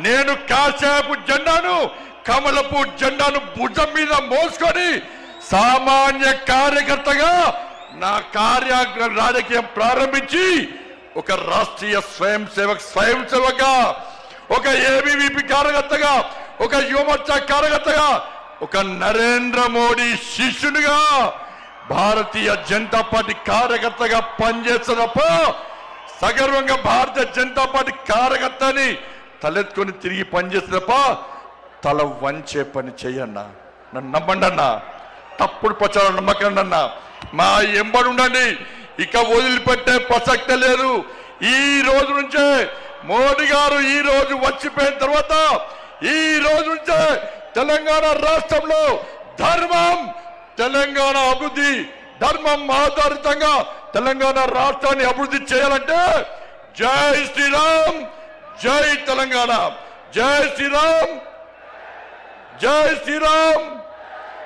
నేను కాషాయపు జెండాను కమలపు జెండాను భుజం మీద మోసుకొని సామాన్య కార్యకర్తగా నా రాజకీయం ప్రారంభించి ఒక రాష్ట్రీయ స్వయం సేవక ఒక ఏబీవీపీ కార్యకర్తగా ఒక యువమోర్చా కార్యకర్తగా ఒక నరేంద్ర మోడీ శిష్యునిగా భారతీయ జనతా పార్టీ కార్యకర్తగా పనిచేస్తున్నప్ప సగర్వంగా భారతీయ జనతా పార్టీ కార్యకర్తని తలెత్తుకొని తిరిగి పనిచేస్తున్నప్ప తల వంచే పని చెయ్యన్నా. నన్ను నమ్మండి అన్నా, తప్పుడు ప్రచారం నమ్మకండి అన్నా, మా ఎంబడి ఉండండి. ఇక వదిలిపెట్టే ప్రసక్తే లేదు. ఈ రోజు నుంచే మోడీ గారు ఈ రోజు వచ్చిపోయిన తర్వాత ఈ రోజు నుంచే తెలంగాణ రాష్ట్రంలో ధర్మం తెలంగాణ అభివృద్ధి ధర్మం ఆధారితంగా తెలంగాణ రాష్ట్రాన్ని అభివృద్ధి చేయాలంటే జై శ్రీరామ్, జై తెలంగాణ, జై శ్రీరామ్, జై శ్రీరామ్.